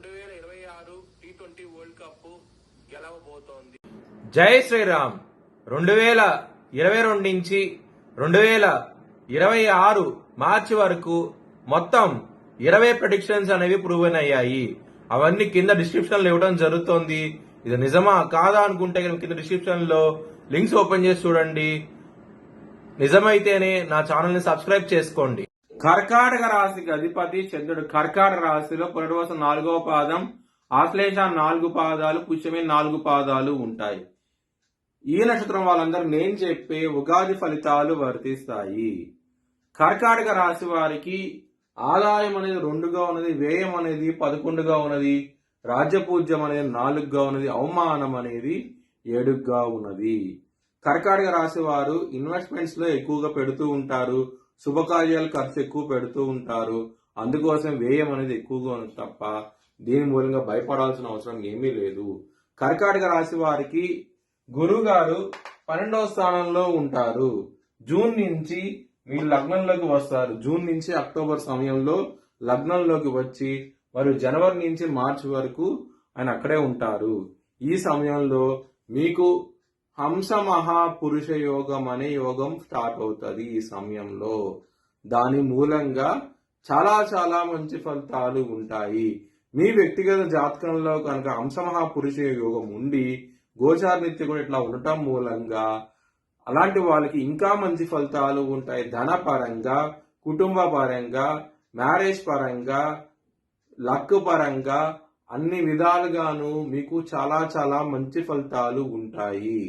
2026 T20 world cup గెలవబోతోంది. జై శ్రీరామ్. 2022 నుంచి 2026 మార్చి వరకు మొత్తం 20 ప్రెడిక్షన్స్ అనేవి ప్రూవెన్ అయ్యాయి. అవన్నీ కింద డిస్క్రిప్షన్ లో ఇవ్వడం జరుగుతోంది. ఇది నిజమా కాదా అనుకుంటే కింద డిస్క్రిప్షన్ లో లింక్స్ ఓపెన్ చేసి చూడండి. నిజమైతేనే నా ఛానల్ ని సబ్స్క్రైబ్ చేసుకోండి. కర్కాటక రాశికి అధిపతి చంద్రుడు. కర్కాటక రాశిలో పునర్వసం 4వ పాదం, ఆశ్లేష 4 పాదాలు, పుష్యమి 4 పాదాలు ఉంటాయి. ఈ నక్షత్రం వాళ్ళందరూ నేను చెప్పే ఉగాది ఫలితాలు వర్తిస్తాయి. కర్కాటక రాశి వారికి ఆదాయం అనేది 2గా ఉన్నది, వ్యయం అనేది 11గా ఉన్నది, రాజ్యపూజ్యం అనేది 4గా ఉన్నది, అవమానం అనేది 7గా ఉన్నది. కర్కాటక రాశి వారు ఇన్వెస్ట్మెంట్స్ లో ఎక్కువగా పెడుతూ ఉంటారు, శుభకార్యాలు ఖర్చు ఎక్కువ పెడుతూ ఉంటారు. అందుకోసం వ్యయం అనేది ఎక్కువగా ఉంది తప్ప దీని మూలంగా భయపడాల్సిన అవసరం ఏమీ లేదు. కర్కాటక రాశి వారికి గురువు గారు 12వ స్థానంలో ఉంటారు. జూన్ నుంచి మీరు లగ్నంలోకి వస్తారు. జూన్ నుంచి అక్టోబర్ సమయంలో లగ్నంలోకి వచ్చి మరియు జనవరి నుంచి మార్చి వరకు ఆయన అక్కడే ఉంటారు. ఈ సమయంలో మీకు హంస మహాపురుష యోగం అనే యోగం స్టార్ట్ అవుతుంది. ఈ సమయంలో దాని మూలంగా చాలా చాలా మంచి ఫలితాలు ఉంటాయి. మీ వ్యక్తిగత జాతకంలో కనుక హంస మహాపురుష యోగం ఉండి గోచారనిత్య కూడా ఇట్లా ఉండటం మూలంగా అలాంటి వాళ్ళకి ఇంకా మంచి ఫలితాలు ఉంటాయి. ధన పరంగా, కుటుంబ పరంగా, మ్యారేజ్ పరంగా, లక్ పరంగా అన్ని విధాలుగాను మీకు చాలా చాలా మంచి ఫలితాలు ఉంటాయి.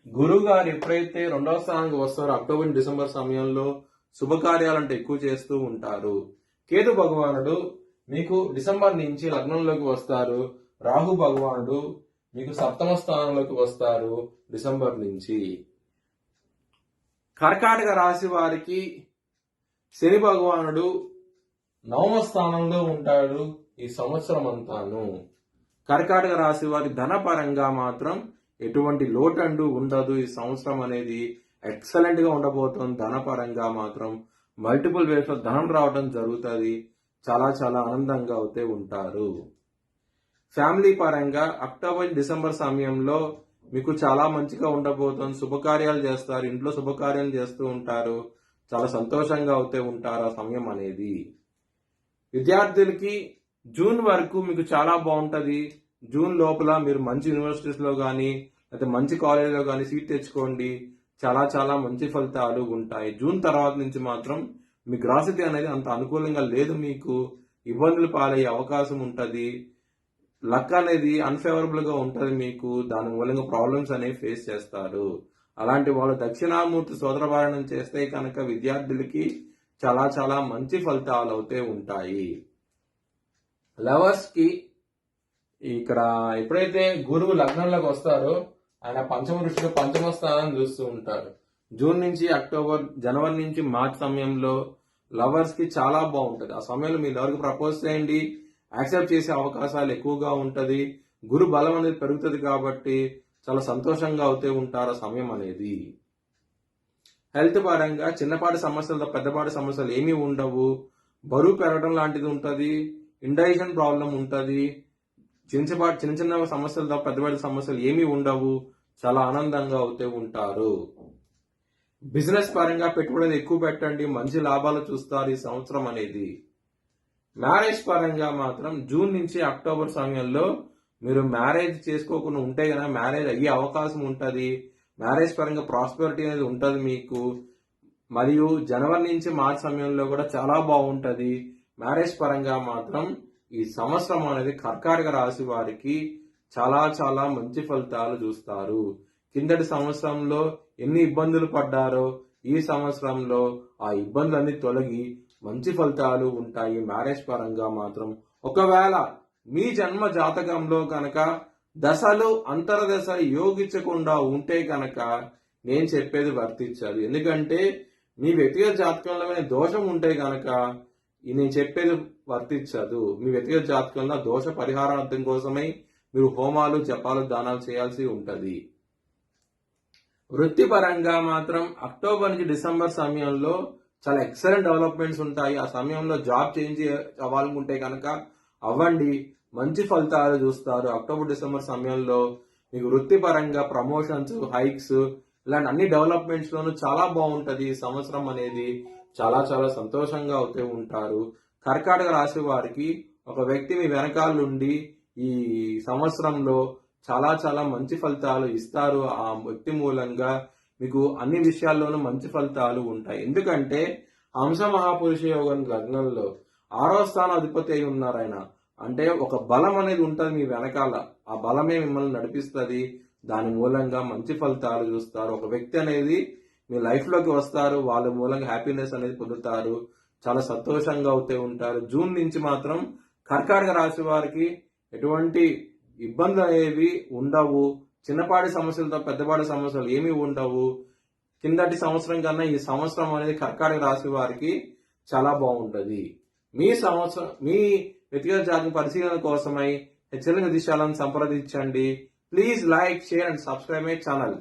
గురువు గారు ఎప్పుడైతే 2వ స్థానానికి వస్తారో అక్టోబర్ డిసెంబర్ సమయంలో శుభకార్యాలంటే ఎక్కువ చేస్తూ ఉంటారు. కేతు భగవానుడు మీకు డిసెంబర్ నుంచి లగ్నంలోకి వస్తారు. రాహు భగవానుడు మీకు 7వ స్థానంలోకి వస్తారు డిసెంబర్ నుంచి. కర్కాటక రాశి వారికి శని భగవానుడు 9వ స్థానంలో ఉంటాడు ఈ సంవత్సరం అంతాను. కర్కాటక రాశి వారి ధన పరంగా మాత్రం ఎటువంటి లోటండు ఉండదు. ఈ సంవత్సరం అనేది ఎక్సలెంట్ గా ఉండబోతుంది. ధన పరంగా మాత్రం మల్టిపుల్ వేస్ లో ధనం రావడం జరుగుతుంది. చాలా చాలా ఆనందంగా అయితే ఉంటారు. ఫ్యామిలీ పరంగా అక్టోబర్ డిసెంబర్ సమయంలో మీకు చాలా మంచిగా ఉండబోతుంది. శుభకార్యాలు చేస్తారు, ఇంట్లో శుభకార్యాలు చేస్తూ ఉంటారు, చాలా సంతోషంగా అయితే ఉంటారు ఆ సమయం అనేది. విద్యార్థులకి జూన్ వరకు మీకు చాలా బాగుంటది. జూన్ లోపల మీరు మంచి యూనివర్సిటీస్ లో కానీ లేకపోతే మంచి కాలేజీలో కానీ సీట్ తెచ్చుకోండి. చాలా చాలా మంచి ఫలితాలు ఉంటాయి. జూన్ తర్వాత నుంచి మాత్రం మీ గ్రాసిటీ అనేది అంత అనుకూలంగా లేదు. మీకు ఇబ్బందులు పాలయ్యే అవకాశం ఉంటది. లక్ అనేది అన్ఫేవరబుల్ గా ఉంటది మీకు. దాని మూలంగా ప్రాబ్లమ్స్ అనేవి ఫేస్ చేస్తారు. అలాంటి వాళ్ళు దక్షిణామూర్తి సోదరపారాయణం చేస్తే కనుక విద్యార్థులకి చాలా చాలా మంచి ఫలితాలు అయితే ఉంటాయి. లవర్స్ కి ఇక్కడ ఎప్పుడైతే గురువు లగ్నంలోకి వస్తారో ఆయన పంచమ దృష్టిలో 5వ స్థానాన్ని చూస్తూ ఉంటారు. జూన్ నుంచి అక్టోబర్, జనవరి నుంచి మార్చ్ సమయంలో లవర్స్ కి చాలా బాగుంటది. ఆ సమయంలో మీరు ఎవరికి ప్రపోజ్ చేయండి, యాక్సెప్ట్ చేసే అవకాశాలు ఎక్కువగా ఉంటది. గురు బలం అనేది పెరుగుతుంది కాబట్టి చాలా సంతోషంగా అవుతూ ఉంటారు ఆ సమయం అనేది. హెల్త్ పరంగా చిన్నపాటి సమస్యలతో పెద్దపాటి సమస్యలు ఏమీ ఉండవు. బరువు పెరగడం లాంటిది ఉంటది, ఇండైజెషన్ ప్రాబ్లం ఉంటది. చిన్న చిన్న సమస్యలతో పెద్ద సమస్యలు ఏమీ ఉండవు. చాలా ఆనందంగా అవుతూ ఉంటారు. బిజినెస్ పరంగా పెట్టుబడులు ఎక్కువ పెట్టండి, మంచి లాభాలు చూస్తారు ఈ సంవత్సరం అనేది. మ్యారేజ్ పరంగా మాత్రం జూన్ నుంచి అక్టోబర్ సమయంలో మీరు మ్యారేజ్ చేసుకోకుండా ఉంటే కనుక మ్యారేజ్ అయ్యే అవకాశం ఉంటది. మ్యారేజ్ పరంగా ప్రాస్పెరిటీ అనేది ఉంటది మీకు. మరియు జనవరి నుంచి మార్చ్ సమయంలో కూడా చాలా బాగుంటది. మ్యారేజ్ పరంగా మాత్రం ఈ సంవత్సరం అనేది కర్కాటక రాశి వారికి చాలా చాలా మంచి ఫలితాలు చూస్తారు. కిందటి సంవత్సరంలో ఎన్ని ఇబ్బందులు పడ్డారో ఈ సంవత్సరంలో ఆ ఇబ్బందులన్నీ తొలగి మంచి ఫలితాలు ఉంటాయి. మ్యారేజ్ పరంగా మాత్రం ఒకవేళ మీ జన్మ జాతకంలో కనుక దశలు అంతర్దశలు యోగించకుండా ఉంటే కనుక నేను చెప్పేది వర్తించదు. ఎందుకంటే మీ వ్యక్తిగత జాతకంలో దోషం ఉంటే కనుక నేను చెప్పేది వర్తించదు. మీ వ్యక్తిగత జాతకంలో దోష పరిహారార్థం కోసమై మీరు హోమాలు, జపాలు, దానాలు చేయాల్సి ఉంటది. వృత్తిపరంగా మాత్రం అక్టోబర్ నుంచి డిసెంబర్ సమయంలో చాలా ఎక్సలెంట్ డెవలప్మెంట్స్ ఉంటాయి. ఆ సమయంలో జాబ్ చేంజ్ అవ్వాలనుకుంటే కనుక అవ్వండి. మంచి ఫలితాలు చూస్తారు. అక్టోబర్ డిసెంబర్ సమయంలో మీకు వృత్తిపరంగా ప్రమోషన్స్, హైక్స్ ఇలాంటి అన్ని డెవలప్మెంట్స్ లోనూ చాలా బాగుంటది. ఈ సంవత్సరం అనేది చాలా చాలా సంతోషంగా అవుతూ ఉంటారు. కర్కాటక రాశి వారికి ఒక వ్యక్తి మీ వెనకాలండి ఈ సంవత్సరంలో చాలా చాలా మంచి ఫలితాలు ఇస్తారు. ఆ వ్యక్తి మూలంగా మీకు అన్ని విషయాల్లోనూ మంచి ఫలితాలు ఉంటాయి. ఎందుకంటే హంస మహాపురుష యోగం లగ్నంలో 6వ స్థానం అధిపతి అయి ఉన్నారు ఆయన. అంటే ఒక బలం అనేది ఉంటుంది మీ వెనకాల. ఆ బలమే మిమ్మల్ని నడిపిస్తుంది. దాని మూలంగా మంచి ఫలితాలు చూస్తారు. ఒక వ్యక్తి అనేది మీ లైఫ్ లోకి వస్తారు. వాళ్ళ మూలంగా హ్యాపీనెస్ అనేది పొందుతారు. చాలా సంతోషంగా అవుతూ ఉంటారు. జూన్ నుంచి మాత్రం కర్కాటక రాశి వారికి ఎటువంటి ఇబ్బందులు అనేవి ఉండవు. చిన్నపాటి సమస్యలతో పెద్దపాటి సమస్యలు ఏమీ ఉండవు. కిందటి సంవత్సరం కన్నా ఈ సంవత్సరం అనేది కర్కాటక రాశి వారికి చాలా బాగుంటది. మీ వ్యక్తిగత జాతక పరిశీలన కోసమై హెచ్చరిక దిశాలను సంప్రదించండి. Please like, share and subscribe my channel.